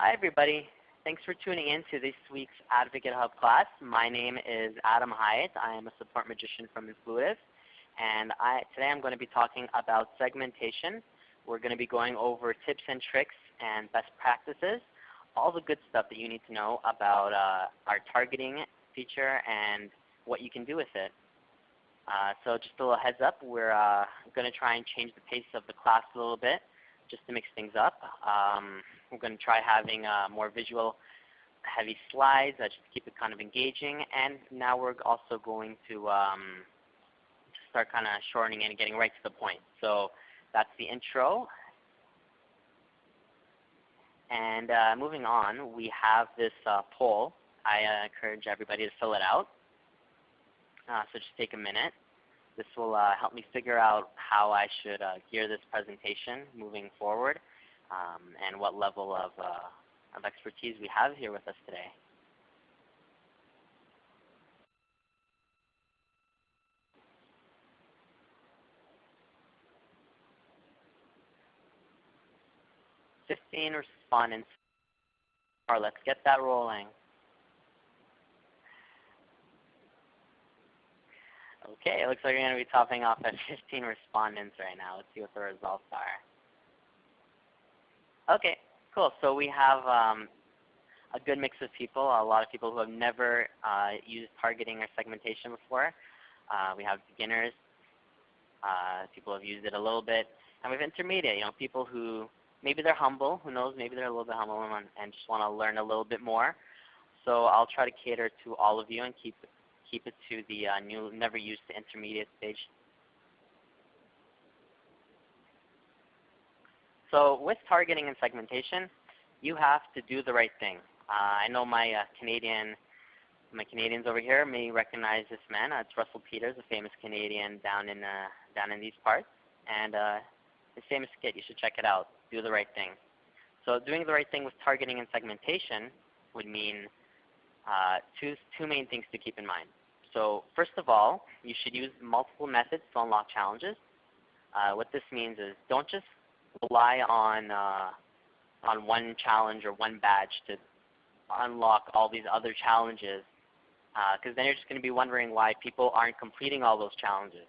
Hi everybody. Thanks for tuning in to this week's AdvocateHub class. My name is Adam Hyatt. I am a support magician from Influitive. And today I'm going to be talking about segmentation. We're going to be going over tips and tricks and best practices, all the good stuff that you need to know about our targeting feature and what you can do with it. So just a little heads up, we're going to try and change the pace of the class a little bit just to mix things up. We're going to try having more visual heavy slides just to keep it kind of engaging. And now we're also going to start kind of shortening and getting right to the point. So that's the intro. And moving on, we have this poll. I encourage everybody to fill it out. So just take a minute. This will help me figure out how I should gear this presentation moving forward and what level of expertise we have here with us today. "15 respondents. Let's get that rolling." Okay, it looks like we're going to be topping off at 15 respondents right now. Let's see what the results are. Okay, cool. So we have a good mix of people, a lot of people who have never used targeting or segmentation before. We have beginners, people who have used it a little bit, and we have intermediate, people who maybe they're humble, who knows, maybe they're a little bit humble and just want to learn a little bit more. So I'll try to cater to all of you and keep it to the never used to intermediate stage. So with targeting and segmentation, you have to do the right thing. I know my Canadians over here may recognize this man. It's Russell Peters, a famous Canadian down in these parts, and his famous skit. You should check it out. Do the right thing. So doing the right thing with targeting and segmentation would mean two main things to keep in mind. So first of all, you should use multiple methods to unlock challenges. What this means is don't just rely on one challenge or one badge to unlock all these other challenges, because then you're just going to be wondering why people aren't completing all those challenges.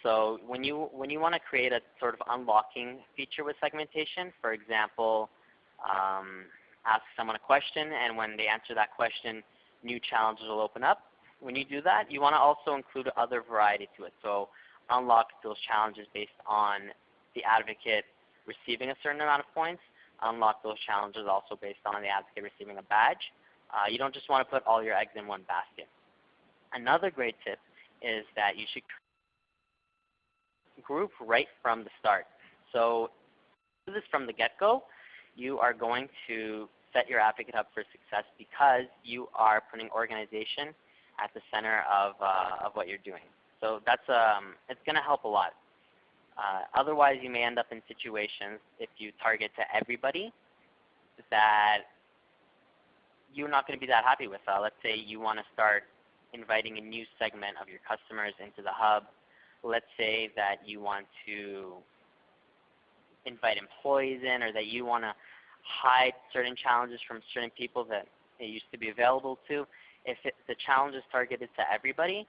So when you want to create a sort of unlocking feature with segmentation, for example, ask someone a question, and when they answer that question, new challenges will open up. When you do that, you want to also include other variety to it. So unlock those challenges based on the advocate receiving a certain amount of points. Unlock those challenges also based on the advocate receiving a badge. You don't just want to put all your eggs in one basket. Another great tip is that you should group right from the start. So do this from the get-go. You are going to set your advocate up for success because you are putting organization at the center of what you're doing. So that's it's going to help a lot. Otherwise, you may end up in situations, if you target to everybody, that you're not going to be that happy with. Let's say you want to start inviting a new segment of your customers into the hub. Let's say that you want to invite employees in, or that you want to hide certain challenges from certain people that they used to be available to. If the challenge is targeted to everybody,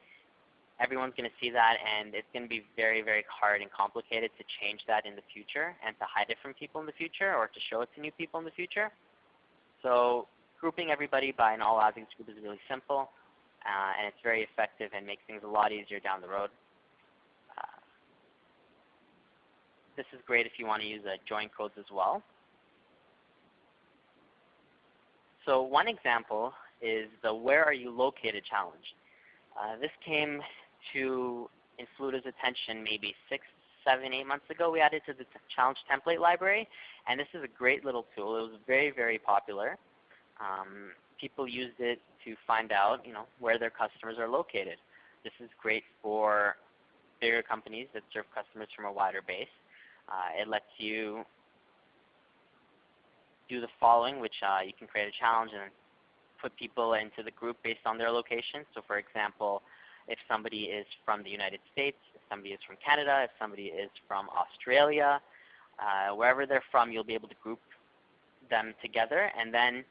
everyone's going to see that, and it's going to be very, very hard and complicated to change that in the future and to hide it from people in the future or to show it to new people in the future. So grouping everybody by an all advocates group is really simple, and it's very effective and makes things a lot easier down the road. This is great if you want to use join codes as well. So one example is the "Where are you located" challenge. This came to Influitive's attention maybe 6, 7, 8 months ago. We added it to the challenge template library, and this is a great little tool. It was very, very popular. People used it to find out, where their customers are located. This is great for bigger companies that serve customers from a wider base. It lets you do the following, which you can create a challenge and put people into the group based on their location. So for example, if somebody is from the United States, if somebody is from Canada, if somebody is from Australia, wherever they're from, you'll be able to group them together, and then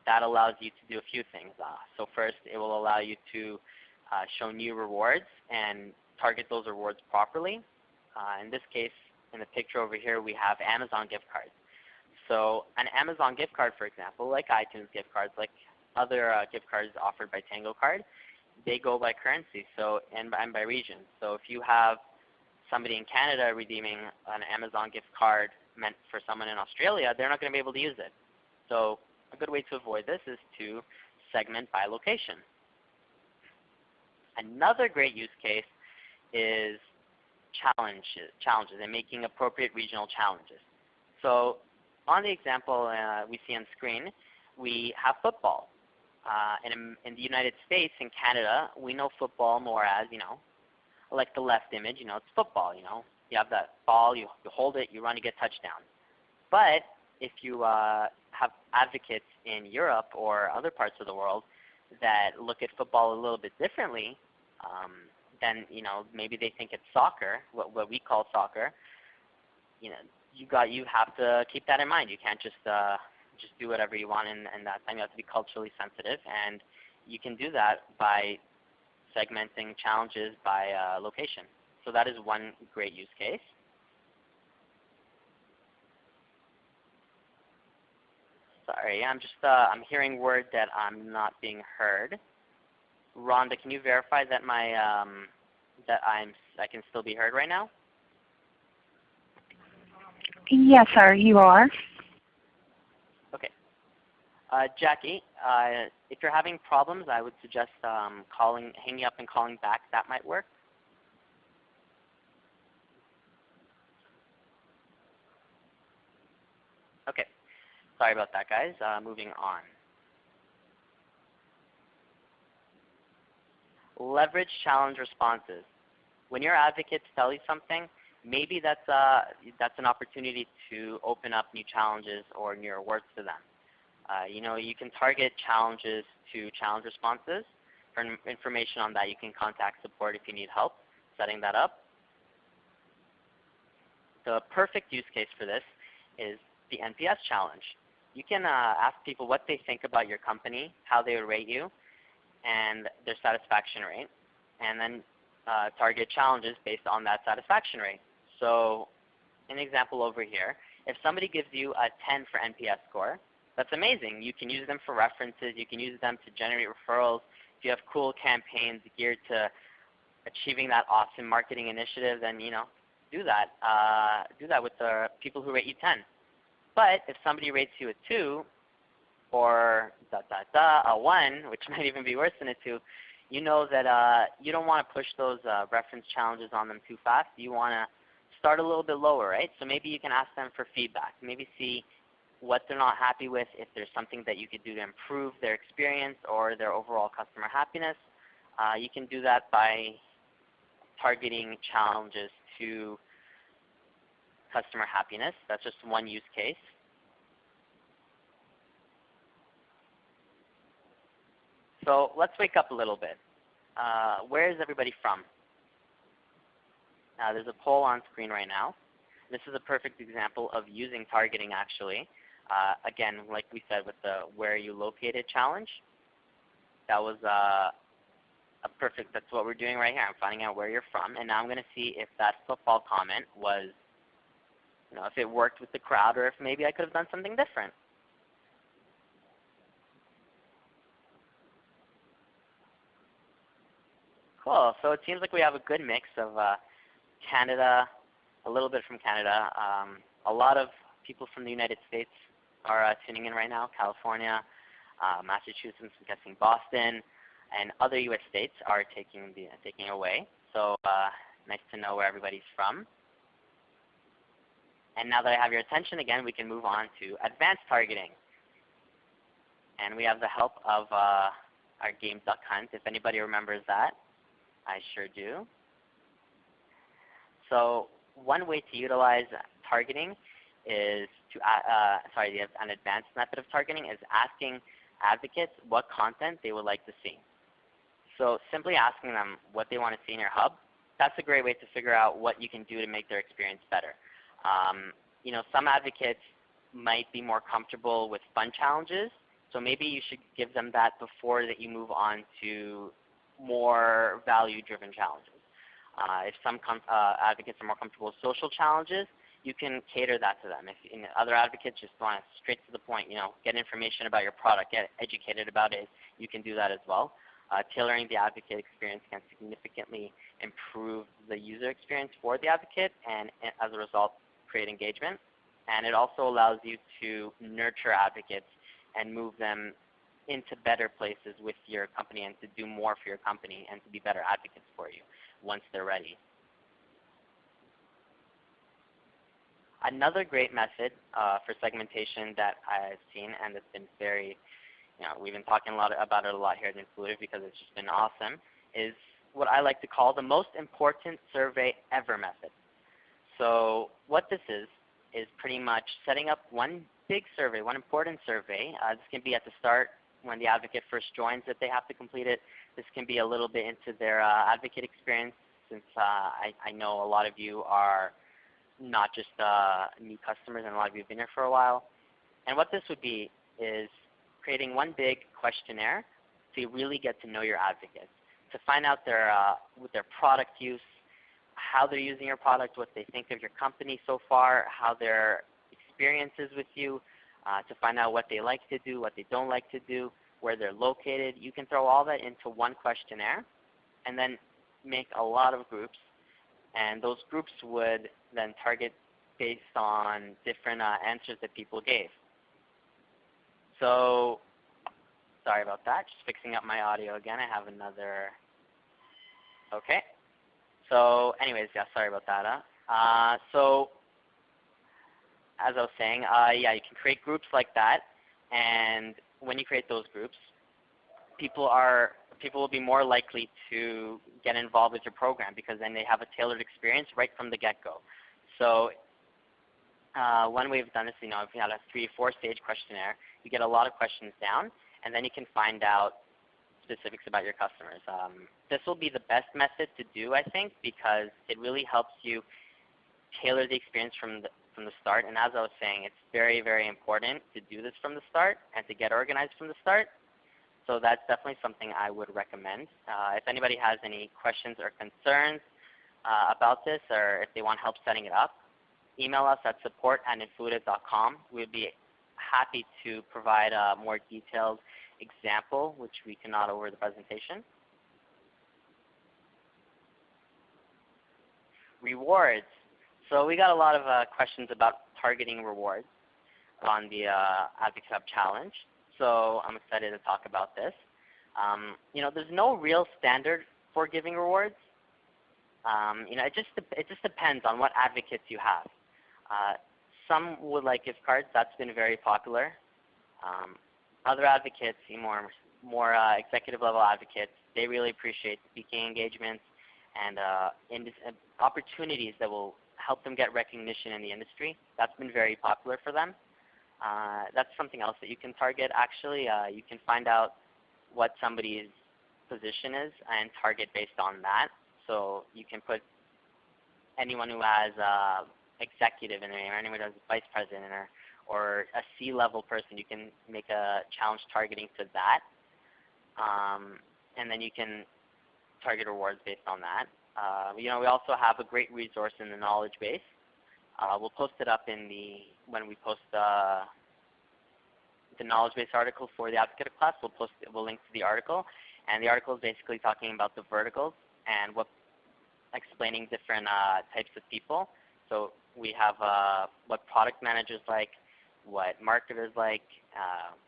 that allows you to do a few things. So first, it will allow you to show new rewards and target those rewards properly. In this case, in the picture over here, we have Amazon gift cards. So an Amazon gift card, for example, like iTunes gift cards, like other gift cards offered by Tango Card, they go by currency and by region. So if you have somebody in Canada redeeming an Amazon gift card meant for someone in Australia, they're not going to be able to use it. So a good way to avoid this is to segment by location. Another great use case is challenges and making appropriate regional challenges. So on the example we see on screen, we have football. In the United States and Canada, we know football more as, like the left image, it's football. You have that ball, you hold it, you run, you get touchdown. But if you have advocates in Europe or other parts of the world that look at football a little bit differently, then maybe they think it's soccer, what we call soccer. You have to keep that in mind. You can't just do whatever you want in that time. You have to be culturally sensitive, and you can do that by segmenting challenges by location. So that is one great use case. Sorry, I'm hearing word that I'm not being heard. Rhonda, can you verify that I can still be heard right now? Yes, sir, you are. Okay. Jackie, if you're having problems, I would suggest hanging up and calling back. That might work. Okay. Sorry about that, guys. Moving on. Leverage challenge responses. When your advocates tell you something, maybe that's an opportunity to open up new challenges or new rewards to them. You can target challenges to challenge responses. For information on that, you can contact support if you need help setting that up. The perfect use case for this is the NPS challenge. You can ask people what they think about your company, how they would rate you, and their satisfaction rate, and then target challenges based on that satisfaction rate. So an example over here, if somebody gives you a 10 for NPS score, that's amazing. You can use them for references. You can use them to generate referrals. If you have cool campaigns geared to achieving that awesome marketing initiative, then do that. Do that with the people who rate you 10. But if somebody rates you a 2 or a 1, which might even be worse than a 2, you know that you don't want to push those reference challenges on them too fast. You want to start a little bit lower, right? So maybe you can ask them for feedback. Maybe see what they're not happy with, if there's something that you could do to improve their experience or their overall customer happiness. You can do that by targeting challenges to customer happiness. That's just one use case. So let's wake up a little bit. Where is everybody from? There's a poll on screen right now. This is a perfect example of using targeting actually. Again, like we said with the where are you located challenge, that was that's what we're doing right here. I'm finding out where you're from, and now I'm going to see if that football comment was, if it worked with the crowd, or if maybe I could have done something different. Cool. So it seems like we have a good mix of Canada, a little bit from Canada. A lot of people from the United States are tuning in right now. California, Massachusetts, I'm guessing Boston, and other U.S. states are taking away. So nice to know where everybody's from. And now that I have your attention again, we can move on to advanced targeting. And we have the help of our game Duck Hunt, if anybody remembers that. I sure do. So one way to utilize targeting is an advanced method of targeting is asking advocates what content they would like to see. So simply asking them what they want to see in your hub, that's a great way to figure out what you can do to make their experience better. Some advocates might be more comfortable with fun challenges. So maybe you should give them that before that you move on to more value-driven challenges. If some advocates are more comfortable with social challenges, you can cater that to them. If other advocates just want straight to the point, get information about your product, get educated about it, you can do that as well. Tailoring the advocate experience can significantly improve the user experience for the advocate and as a result create engagement. And it also allows you to nurture advocates and move them into better places with your company and to do more for your company and to be better advocates for you once they're ready. Another great method for segmentation that I've seen and it's been very, we've been talking a lot about it here at Influitive because it's just been awesome, is what I like to call the most important survey ever method. So what this is pretty much setting up one big survey, one important survey. This can be at the start when the advocate first joins that they have to complete it. This can be a little bit into their advocate experience since I know a lot of you are not just new customers and a lot of you have been here for a while. And what this would be is creating one big questionnaire to really get to know your advocates, to find out their product use, how they're using your product, what they think of your company so far, how their experience is with you, to find out what they like to do, what they don't like to do, where they're located. You can throw all that into one questionnaire and then make a lot of groups. And those groups would then target based on different answers that people gave. So sorry about that. Just fixing up my audio again. I have another. Okay. So anyways, yeah, sorry about that. So as I was saying, yeah, you can create groups like that. And when you create those groups, people will be more likely to get involved with your program because then they have a tailored experience right from the get-go. So one way we've done this, if you had a 3 or 4 stage questionnaire, you get a lot of questions down, and then you can find out specifics about your customers. This will be the best method to do, I think, because it really helps you tailor the experience from the start. And as I was saying, it's very, very important to do this from the start and to get organized from the start. So that's definitely something I would recommend. If anybody has any questions or concerns about this, or if they want help setting it up, email us at support@influitive.com. We'd be happy to provide a more detailed example, which we cannot over the presentation. Rewards. So we got a lot of questions about targeting rewards on the AdvocateHub challenge. So I'm excited to talk about this. There's no real standard for giving rewards. It just depends on what advocates you have. Some would like gift cards. That's been very popular. Other advocates, more executive level advocates, they really appreciate speaking engagements and opportunities that will help them get recognition in the industry. That's been very popular for them. That's something else that you can target actually. You can find out what somebody's position is and target based on that. So you can put anyone who has executive in their name or anyone who has a vice president or a C-level person, you can make a challenge targeting to that. And then you can target rewards based on that. We also have a great resource in the knowledge base. We'll post it up when we post the knowledge base article for the advocate class. We'll link to the article, and the article is basically talking about the verticals and explaining different types of people. So we have what product managers like, what marketers like,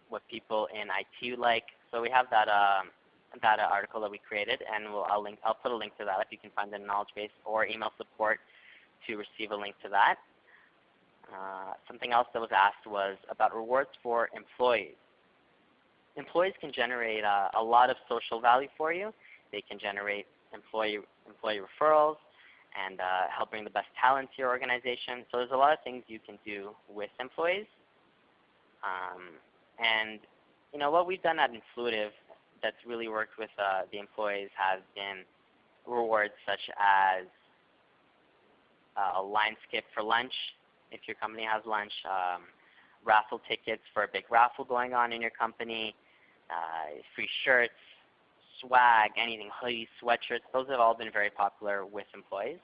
what people in IT like. So we have that article that we created, and I'll put a link to that if you can find it in the knowledge base, or email support to receive a link to that. Something else that was asked was about rewards for employees. Employees can generate a lot of social value for you. They can generate employee referrals and help bring the best talent to your organization. So there's a lot of things you can do with employees. And what we've done at Influitive that's really worked with the employees has been rewards such as a line skip for lunch if your company has lunch, raffle tickets for a big raffle going on in your company, free shirts, swag, anything, hoodies, sweatshirts. Those have all been very popular with employees.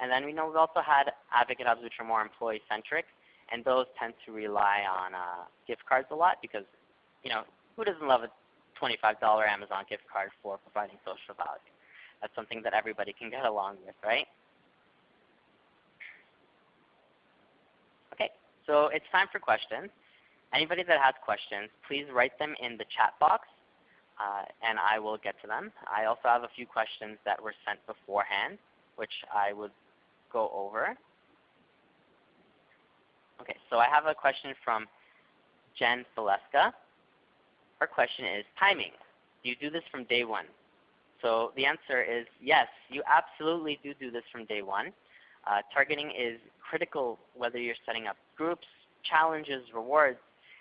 And then we've also had advocate hubs which are more employee-centric, and those tend to rely on gift cards a lot because, who doesn't love a $25 Amazon gift card for providing social value? That's something that everybody can get along with, right? Okay, so it's time for questions. Anybody that has questions, please write them in the chat box, and I will get to them. I also have a few questions that were sent beforehand, which I would go over. Okay, so I have a question from Jen Valeska. Her question is timing. Do you do this from day one? So the answer is yes, you absolutely do this from day one. Targeting is critical whether you're setting up groups, challenges, rewards,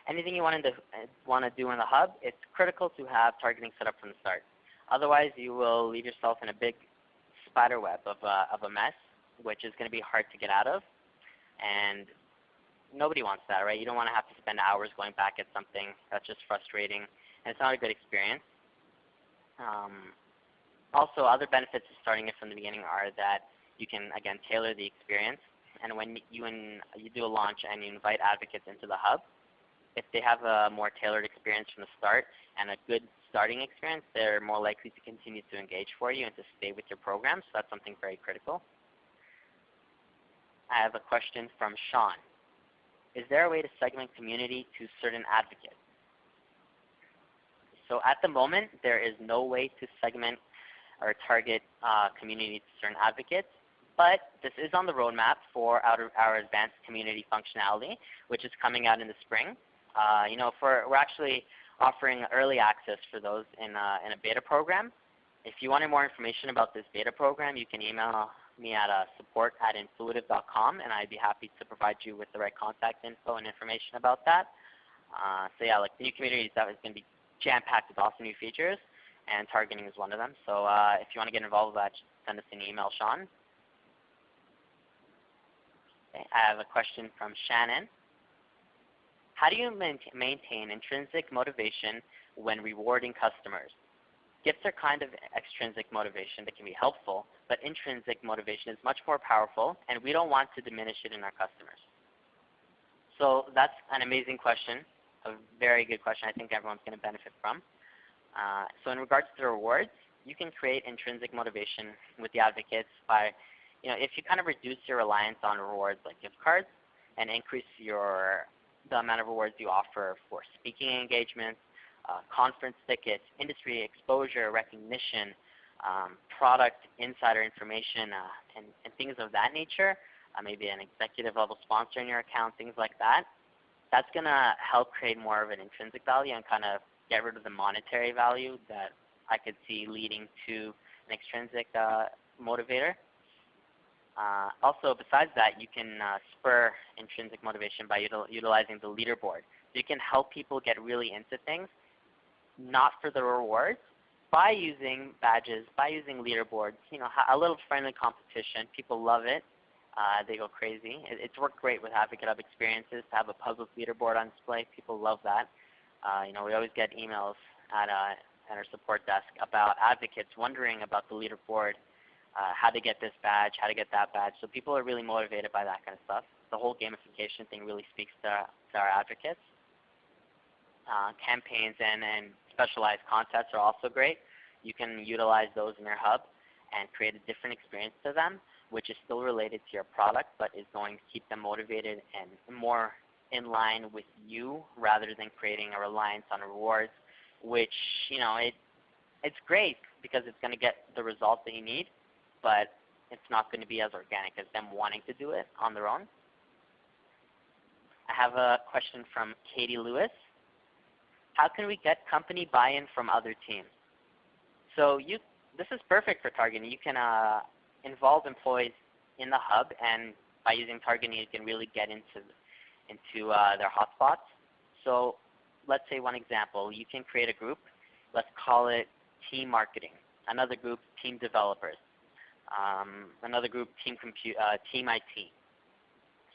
anything you want to do in the hub. It's critical to have targeting set up from the start. Otherwise, you will leave yourself in a big spider web of a mess, which is going to be hard to get out of. And nobody wants that, right? You don't want to have to spend hours going back at something. That's just frustrating, and it's not a good experience. Also, other benefits of starting it from the beginning are that you can, again, tailor the experience. And when you do a launch and you invite advocates into the hub, if they have a more tailored experience from the start and a good starting experience, they're more likely to continue to engage for you and to stay with your program. So that's something very critical. I have a question from Sean. Is there a way to segment community to certain advocates? So at the moment, there is no way to segment or target community to certain advocates, but this is on the roadmap for our advanced community functionality, which is coming out in the spring. We're actually offering early access for those in a beta program. If you wanted more information about this beta program, you can email me at support@influitive.com, and I'd be happy to provide you with the right contact info and information about that. So yeah, like the new community that is going to be jam-packed with awesome new features, and targeting is one of them. So if you want to get involved with that, just send us an email, Sean. Okay, I have a question from Shannon. How do you maintain intrinsic motivation when rewarding customers? Gifts are kind of extrinsic motivation that can be helpful, but intrinsic motivation is much more powerful, and we don't want to diminish it in our customers. So that's an amazing question, a very good question I think everyone's going to benefit from. So in regards to the rewards, you can create intrinsic motivation with the advocates by, if you kind of reduce your reliance on rewards like gift cards and increase the amount of rewards you offer for speaking engagements, conference tickets, industry exposure, recognition, product insider information, and things of that nature, maybe an executive level sponsor in your account, things like that, that's going to help create more of an intrinsic value and kind of get rid of the monetary value that I could see leading to an extrinsic motivator. Also, besides that, you can spur intrinsic motivation by utilizing the leaderboard. So you can help people get really into things, not for the rewards, by using badges, by using leaderboards, a little friendly competition. People love it. They go crazy. It's worked great with Advocate Hub experiences to have a public leaderboard on display. People love that. We always get emails at our support desk about advocates wondering about the leaderboard, how to get this badge, how to get that badge. So people are really motivated by that kind of stuff. The whole gamification thing really speaks to our advocates. Campaigns and specialized contests are also great. You can utilize those in your hub and create a different experience to them, which is still related to your product, but is going to keep them motivated and more in line with you rather than creating a reliance on rewards, which, it's great because it's going to get the results that you need, but it's not going to be as organic as them wanting to do it on their own. I have a question from Katie Lewis. How can we get company buy-in from other teams? So this is perfect for targeting. You can involve employees in the hub, and by using targeting, you can really get into their hotspots. So let's say one example. You can create a group. Let's call it team marketing. Another group, team developers. Another group, team IT.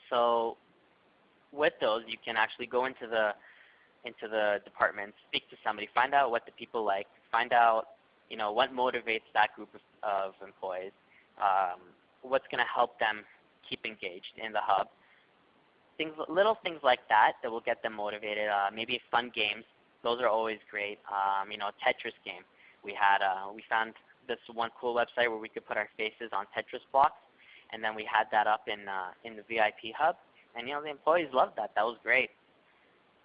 So with those, you can actually go into the department, speak to somebody, find out what the people like, find out what motivates that group of employees, what's going to help them keep engaged in the hub. Little things like that will get them motivated. Maybe fun games; those are always great. Tetris game. We found this one cool website where we could put our faces on Tetris blocks, and then we had that up in the VIP hub, and the employees loved that. That was great.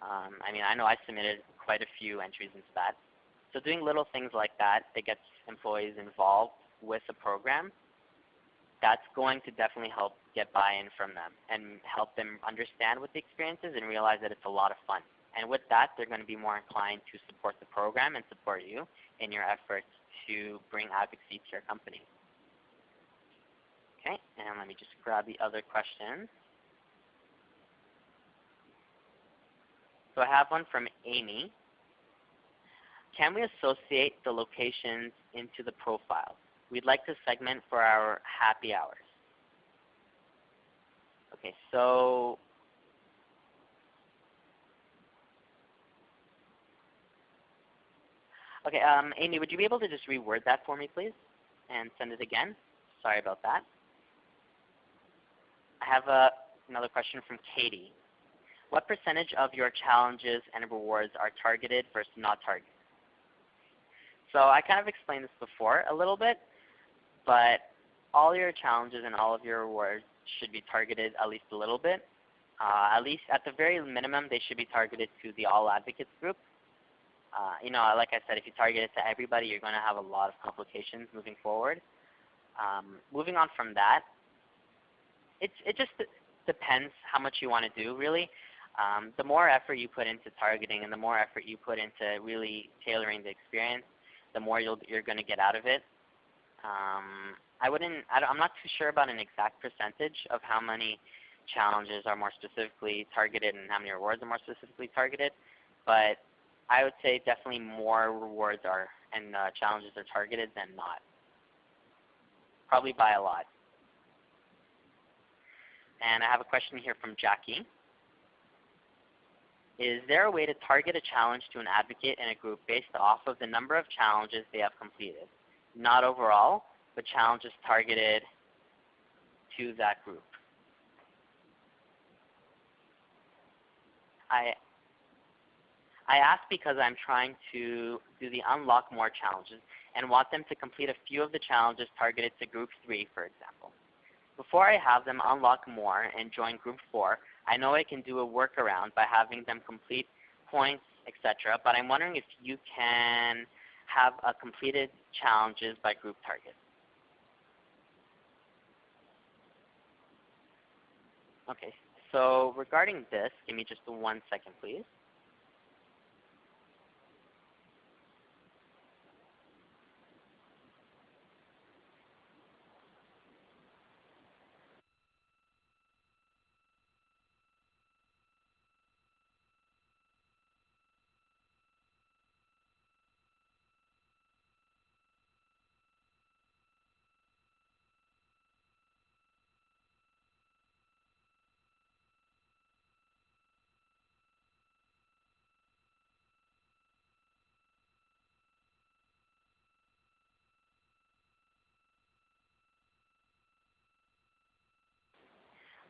I know I submitted quite a few entries into that. So doing little things like that gets employees involved with the program, that's going to definitely help get buy-in from them and help them understand what the experience is and realize that it's a lot of fun. And with that, they're going to be more inclined to support the program and support you in your efforts to bring advocacy to your company. Okay, and let me just grab the other question. So I have one from Amy. Can we associate the locations into the profile? We'd like to segment for our happy hours. Okay, so Amy, would you be able to just reword that for me, please, and send it again? Sorry about that. I have another question from Katie. What percentage of your challenges and rewards are targeted versus not targeted? So I kind of explained this before a little bit, but all your challenges and all of your rewards should be targeted at least a little bit. At least at the very minimum, they should be targeted to the All Advocates group. Like I said, if you target it to everybody, you're going to have a lot of complications moving forward. Moving on from that, it just depends how much you want to do, really. The more effort you put into targeting and the more effort you put into really tailoring the experience, the more you're going to get out of it. I'm not too sure about an exact percentage of how many challenges are more specifically targeted and how many rewards are more specifically targeted, but I would say definitely more rewards and challenges are targeted than not, probably by a lot. And I have a question here from Jackie. Is there a way to target a challenge to an advocate in a group based off of the number of challenges they have completed? Not overall, but challenges targeted to that group. I ask because I'm trying to do the unlock more challenges and want them to complete a few of the challenges targeted to group 3, for example. Before I have them unlock more and join group 4, I know I can do a workaround by having them complete points, etc., but I'm wondering if you can have a completed challenges by group target. Okay, so regarding this, give me just 1 second, please.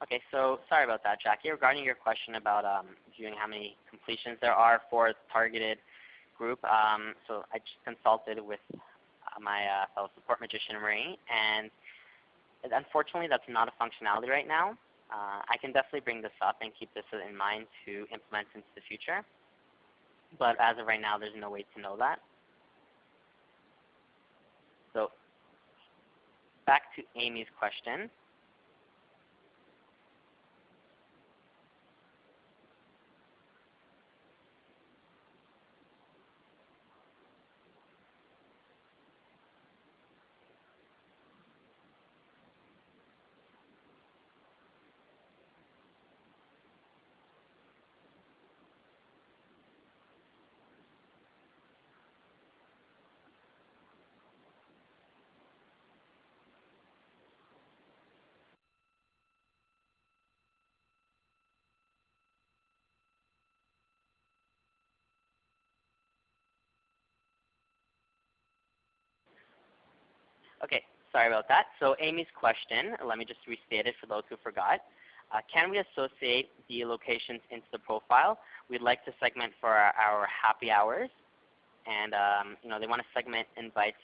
Okay, so sorry about that, Jackie. Regarding your question about viewing how many completions there are for the targeted group, so I just consulted with my fellow support magician, Marie, and unfortunately that's not a functionality right now. I can definitely bring this up and keep this in mind to implement into the future, but as of right now, there's no way to know that. So back to Amy's question. Okay, sorry about that. So Amy's question, let me just restate it for those who forgot. Can we associate the locations into the profile? We'd like to segment for our happy hours, and they want to segment invites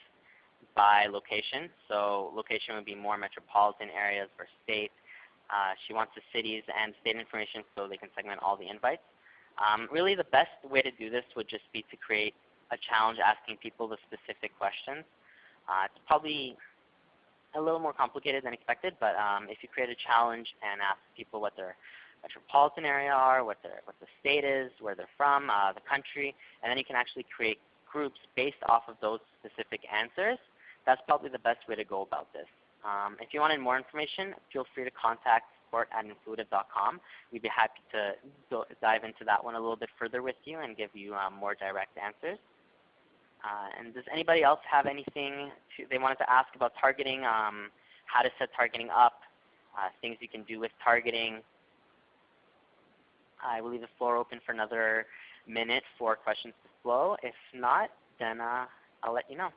by location. So location would be more metropolitan areas versus state. She wants the cities and state information so they can segment all the invites. Really the best way to do this would just be to create a challenge asking people the specific questions. It's probably a little more complicated than expected, but if you create a challenge and ask people what their metropolitan area are, what the state is, where they're from, the country, and then you can actually create groups based off of those specific answers, that's probably the best way to go about this. If you wanted more information, feel free to contact support@influitive.com. We'd be happy to dive into that one a little bit further with you and give you more direct answers. And does anybody else have anything they wanted to ask about targeting, how to set targeting up, things you can do with targeting? I will leave the floor open for another minute for questions to flow. If not, then I'll let you know.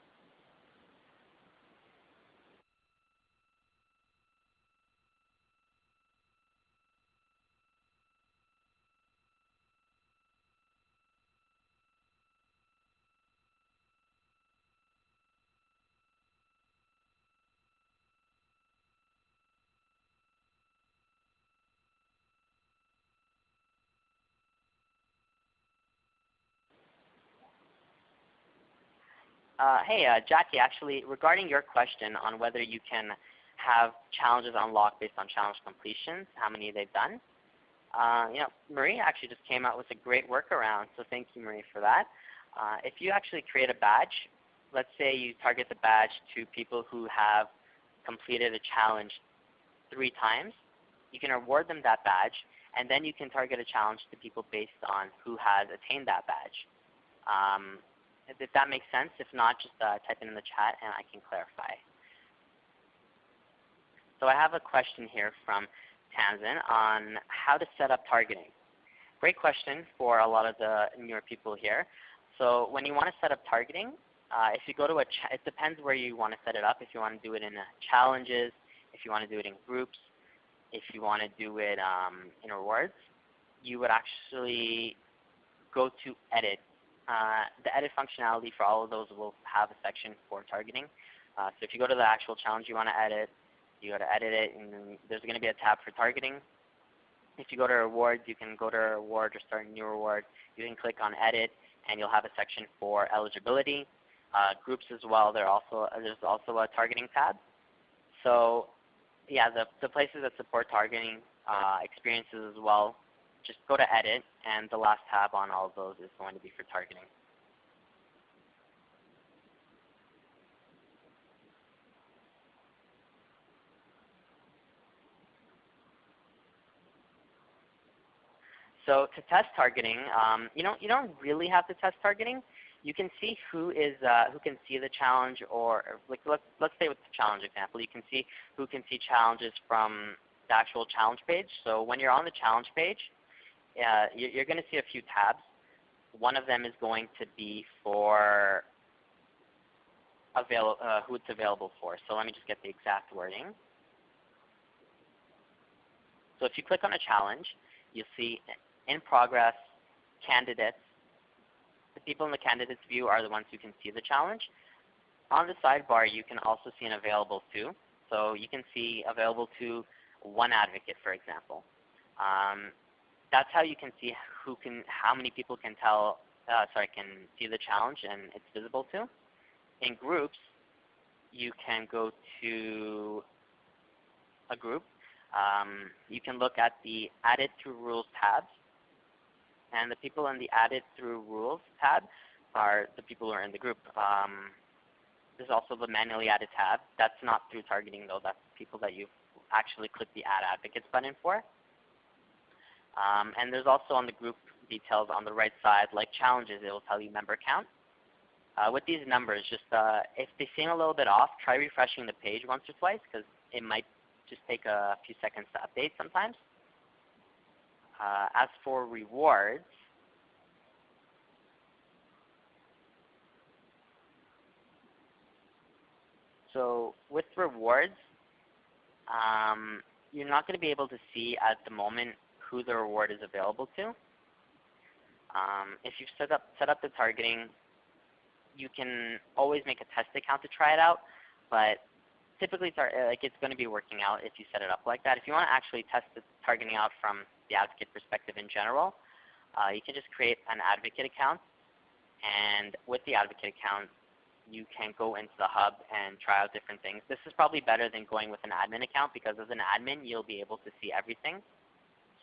Hey, Jackie, actually, regarding your question on whether you can have challenges unlocked based on challenge completions, how many they've done, Marie actually just came out with a great workaround, so thank you, Marie, for that. If you actually create a badge, let's say you target the badge to people who have completed a challenge 3 times, you can award them that badge, and then you can target a challenge to people based on who has attained that badge. If that makes sense. If not, just type it in the chat and I can clarify. So I have a question here from Tanzan on how to set up targeting. Great question for a lot of the newer people here. So when you want to set up targeting, if you go to it depends where you want to set it up. If you want to do it in challenges, if you want to do it in groups, if you want to do it in rewards, you would actually go to edit. The edit functionality for all of those will have a section for targeting. So if you go to the actual challenge you want to edit, you go to edit it, and then there's going to be a tab for targeting. If you go to rewards, you can go to reward or start a new reward. You can click on edit, and you'll have a section for eligibility. Groups as well, there's also a targeting tab. So yeah, the places that support targeting experiences as well, just go to edit, and the last tab on all of those is going to be for targeting. So to test targeting, you don't really have to test targeting. You can see who can see the challenge, or like let's say with the challenge example, you can see who can see challenges from the actual challenge page. So when you're on the challenge page, you're going to see a few tabs. One of them is going to be for who it's available for. So let me just get the exact wording. So if you click on a challenge, you'll see in progress, candidates. The people in the candidates view are the ones who can see the challenge. On the sidebar, you can also see an available to. So you can see available to one advocate, for example. That's how you can see how many people can see the challenge and it's visible to. In groups, you can go to a group. You can look at the Added Through Rules tabs. And the people in the Added Through Rules tab are the people who are in the group. There's also the Manually Added tab. That's not through targeting, though. That's people that you've actually clicked the Add Advocates button for. And there's also on the group details on the right side, like challenges, it will tell you member count. With these numbers, just if they seem a little bit off, try refreshing the page once or twice, because it might just take a few seconds to update sometimes. As for rewards, So with rewards, you're not going to be able to see at the moment who the reward is available to. If you've set up the targeting, you can always make a test account to try it out, but typically it's going to be working out if you set it up like that. If you want to actually test the targeting out from the advocate perspective in general, you can just create an advocate account, and with the advocate account, you can go into the hub and try out different things. This is probably better than going with an admin account, because as an admin, you'll be able to see everything.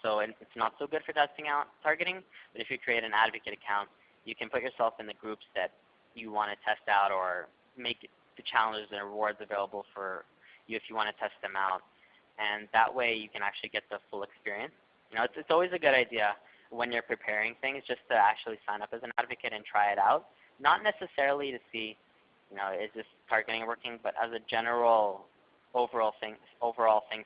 So it's not so good for testing out targeting, but if you create an advocate account, you can put yourself in the groups that you want to test out, or make the challenges and rewards available for you if you want to test them out. And that way you can actually get the full experience. It's always a good idea when you're preparing things just to actually sign up as an advocate and try it out. Not necessarily to see, is this targeting working, but as a general overall thing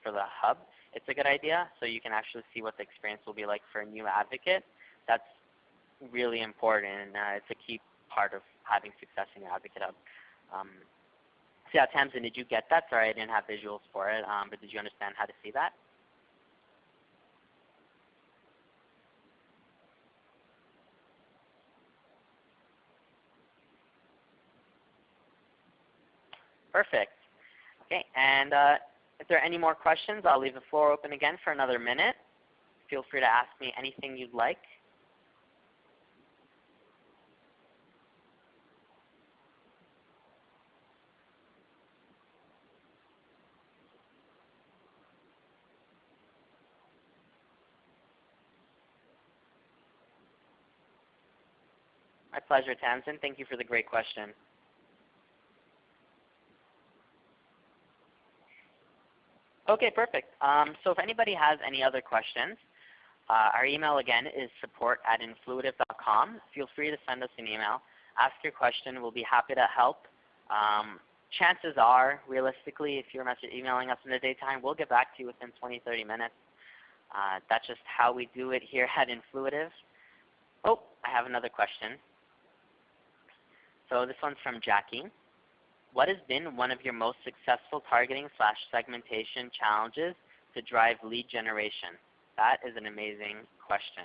for the hub, it's a good idea, so you can actually see what the experience will be like for a new advocate. That's really important, and it's a key part of having success in your AdvocateHub. So yeah, Tamsin, did you get that? Sorry, I didn't have visuals for it, but did you understand how to see that? Perfect. Okay, and if there are any more questions, I'll leave the floor open again for another minute. Feel free to ask me anything you'd like. My pleasure, Tamsin. Thank you for the great question. Okay, perfect. So if anybody has any other questions, our email again is support@influitive.com. Feel free to send us an email. Ask your question. We'll be happy to help. Chances are, realistically, if you're emailing us in the daytime, we'll get back to you within 20, 30 minutes. That's just how we do it here at Influitive. Oh, I have another question. So this one's from Jackie. What has been one of your most successful targeting/segmentation challenges to drive lead generation? That is an amazing question.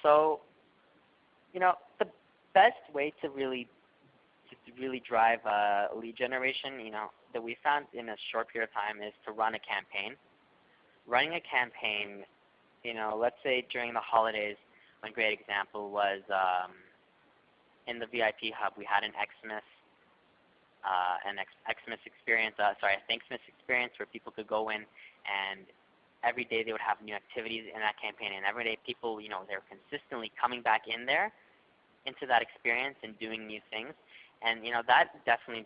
So, the best way to really drive lead generation, that we found in a short period of time is to run a campaign. Running a campaign, let's say during the holidays, one great example was in the VIP hub, we had an Xmas experience, a Thanksmas experience where people could go in, and every day they would have new activities in that campaign, and every day people, they were consistently coming back in there into that experience and doing new things. And that definitely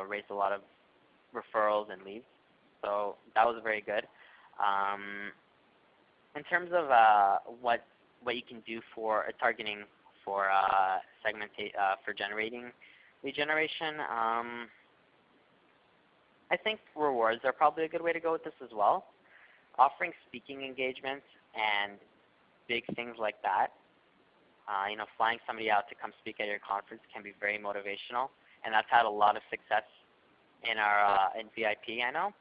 raised a lot of referrals and leads. So that was very good. In terms of what you can do for targeting for for generating lead generation, I think rewards are probably a good way to go with this as well. Offering speaking engagements and big things like that. Flying somebody out to come speak at your conference can be very motivational, and that's had a lot of success in our in VIP. I know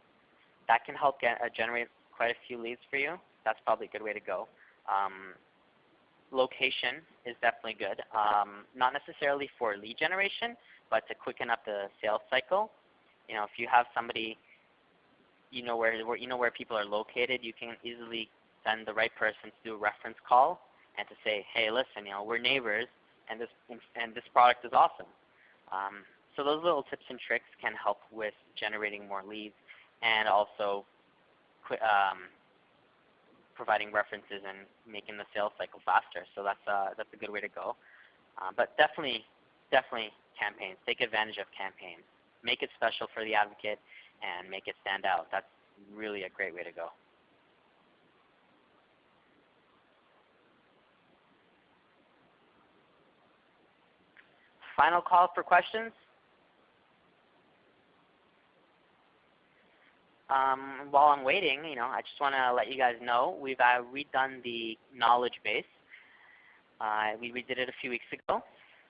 that can help generate quite a few leads for you. That's probably a good way to go. Location is definitely good, not necessarily for lead generation, but to quicken up the sales cycle. If you have somebody, where people are located, you can easily send the right person to do a reference call and to say, hey, listen, we're neighbors, and this product is awesome. So those little tips and tricks can help with generating more leads, and also providing references and making the sales cycle faster. So that's a good way to go. But definitely campaigns. Take advantage of campaigns. Make it special for the advocate and make it stand out. That's really a great way to go. Final call for questions. while I'm waiting, I just want to let you guys know we've redone the knowledge base. We redid it a few weeks ago.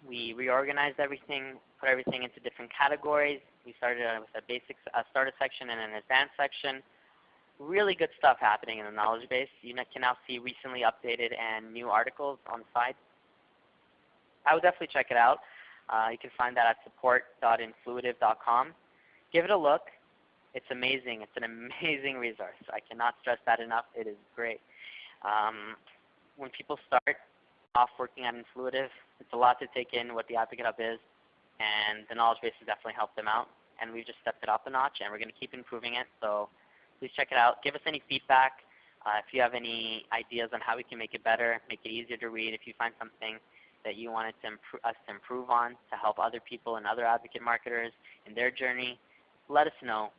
We reorganized everything, put everything into different categories. We started with a basic starter section and an advanced section. Really good stuff happening in the knowledge base. You can now see recently updated and new articles on the side. I would definitely check it out. You can find that at support.influitive.com. Give it a look. It's amazing. It's an amazing resource. I cannot stress that enough. It is great. When people start off working on Influitive, it's a lot to take in what the AdvocateHub is, and the knowledge base has definitely helped them out. And we've just stepped it up a notch, and we're going to keep improving it. So please check it out. Give us any feedback. If you have any ideas on how we can make it better, make it easier to read, if you find something that you wanted us to improve on to help other people and other advocate marketers in their journey, let us know.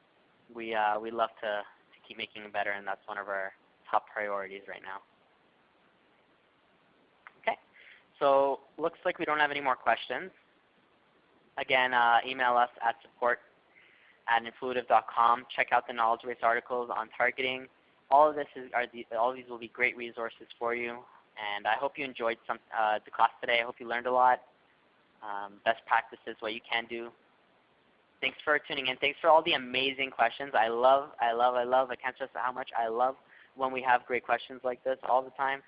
We love to keep making it better, and that's one of our top priorities right now. Okay, so looks like we don't have any more questions. Again, email us at support@influitive.com. Check out the knowledge base articles on targeting. All of these will be great resources for you, and I hope you enjoyed the class today. I hope you learned a lot. Best practices, what you can do. Thanks for tuning in. Thanks for all the amazing questions. I can't stress how much I love when we have great questions like this all the time.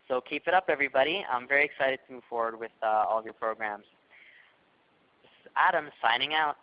So keep it up, everybody. I'm very excited to move forward with all of your programs. This is Adam signing out.